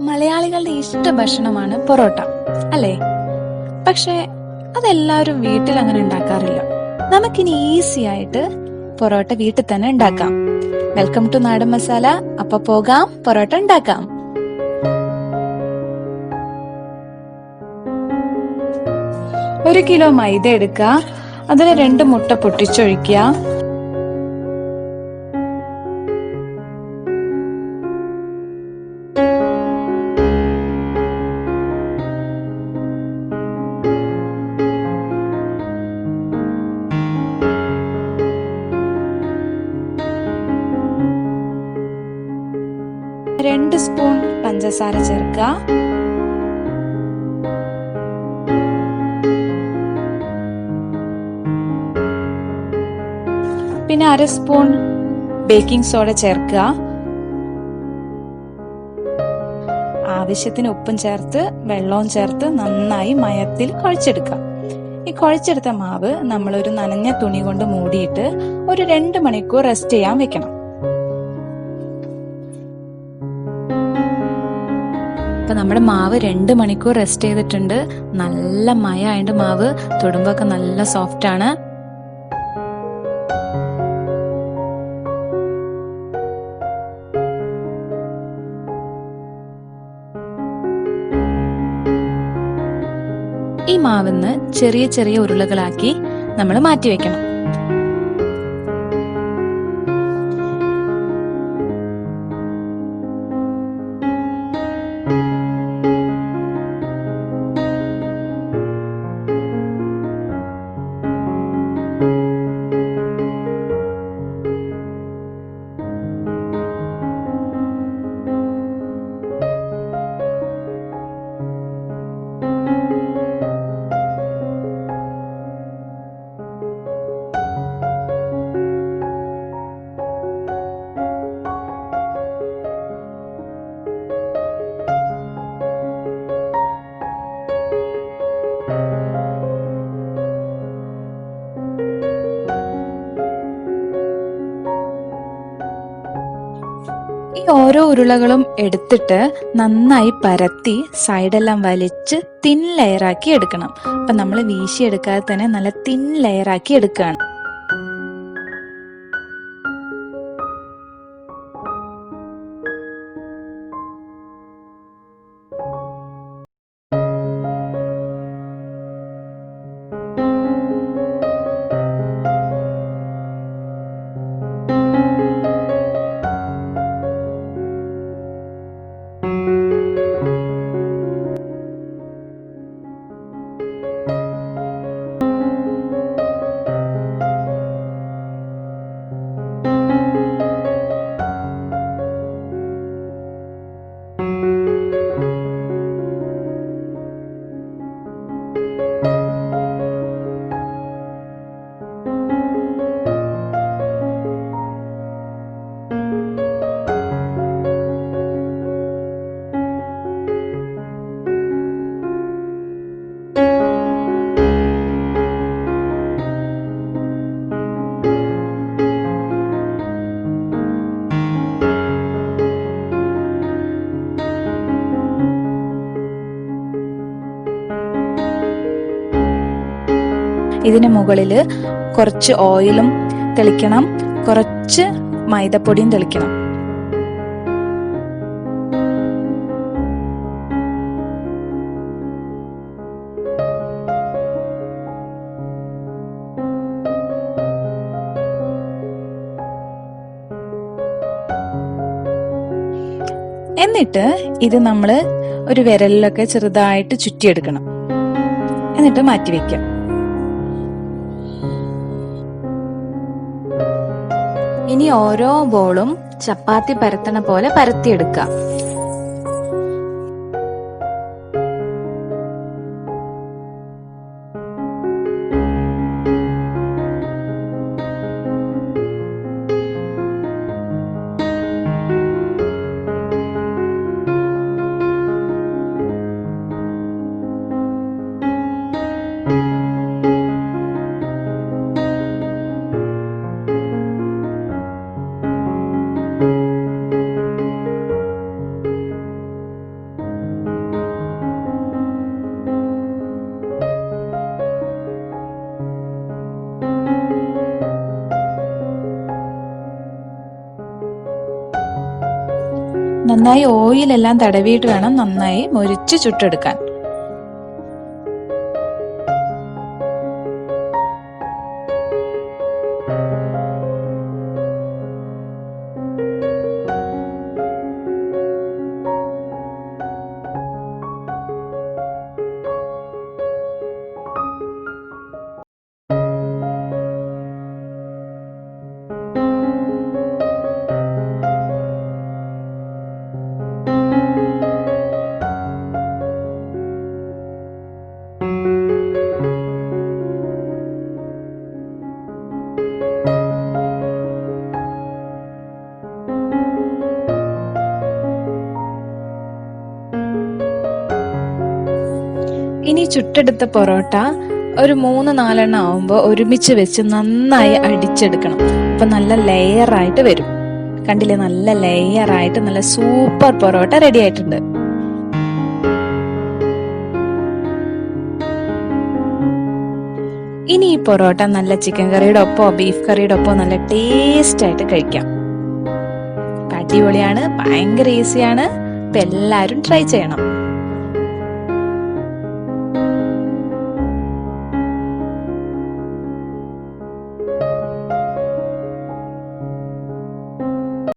മലയാളികളുടെ ഇഷ്ട ഭക്ഷണമാണ് പൊറോട്ട, അല്ലേ? പക്ഷെ അതെല്ലാവരും വീട്ടിൽ അങ്ങനെ ഉണ്ടാക്കാറില്ല. നമുക്കിനി ഈസി ആയിട്ട് പൊറോട്ട വീട്ടിൽ തന്നെ ഉണ്ടാക്കാം. വെൽക്കം ടു നാടൻ മസാല. അപ്പൊ പോകാം, പൊറോട്ട ഉണ്ടാക്കാം. ഒരു കിലോ മൈദ എടുക്കുക. അതിൽ 2 മുട്ട പൊട്ടിച്ചൊഴിക്കുക. രണ്ട് സ്പൂൺ പഞ്ചസാര ചേർക്കുക. പിന്നെ 1/2 സ്പൂൺ ബേക്കിംഗ് സോഡ ചേർക്കുക. ആവശ്യത്തിന് ഉപ്പും ചേർത്ത് വെള്ളവും ചേർത്ത് നന്നായി മയത്തിൽ കുഴച്ചെടുക്കുക. ഈ കുഴച്ചെടുത്ത മാവ് നമ്മളൊരു നനഞ്ഞ തുണി കൊണ്ട് മൂടിയിട്ട് ഒരു 2 മണിക്കൂർ റെസ്റ്റ് ചെയ്യാൻ വെക്കണം. അപ്പൊ നമ്മുടെ മാവ് 2 മണിക്കൂർ റെസ്റ്റ് ചെയ്തിട്ടുണ്ട്. നല്ല മയമായിട്ട് മാവ് തൊടുമ്പൊക്കെ നല്ല സോഫ്റ്റ് ആണ്. ഈ മാവിന്ന് ചെറിയ ചെറിയ ഉരുളകളാക്കി നമ്മൾ മാറ്റിവെക്കണം. ഈ ഓരോ ഉരുളകളും എടുത്തിട്ട് നന്നായി പരത്തി സൈഡെല്ലാം വലിച്ച് തിൻ ലെയറാക്കി എടുക്കണം. അപ്പൊ നമ്മൾ വീശിയെടുക്കാതെ തന്നെ നല്ല തിൻ ലെയറാക്കി എടുക്കുകയാണ്. ഇതിന് മുകളിൽ കുറച്ച് ഓയിലും തെളിക്കണം, കുറച്ച് മൈദപ്പൊടിയും തെളിക്കണം. എന്നിട്ട് ഇത് നമ്മൾ ഒരു വിരലിലൊക്കെ ചെറുതായിട്ട് ചുറ്റിയെടുക്കണം. എന്നിട്ട് മാറ്റിവെക്കാം. ഇനി ഓരോ ബോളും ചപ്പാത്തി പരത്തണ പോലെ പരത്തിയെടുക്കുക. നന്നായി ഓയിലെല്ലാം തടവിയിട്ട് വേണം നന്നായി മൊരിച്ച് ചുട്ടെടുക്കാൻ. ഇനി ചുട്ടെടുത്ത പൊറോട്ട ഒരു 3-4 ആവുമ്പോൾ ഒരുമിച്ച് വെച്ച് നന്നായി അടിച്ചെടുക്കണം. അപ്പൊ നല്ല ലെയറായിട്ട് വരും. കണ്ടില്ലേ, നല്ല ലെയറായിട്ട് നല്ല സൂപ്പർ പൊറോട്ട റെഡി ആയിട്ടുണ്ട്. ഇനി ഈ പൊറോട്ട നല്ല ചിക്കൻ കറിയുടെ ഒപ്പോ ബീഫ് കറിയുടെ ഒപ്പോ നല്ല ടേസ്റ്റ് ആയിട്ട് കഴിക്കാം. അടിപൊളിയാണ്, ഭയങ്കര ഈസിയാണ്. ഇപ്പൊ എല്ലാരും ട്രൈ ചെയ്യണം.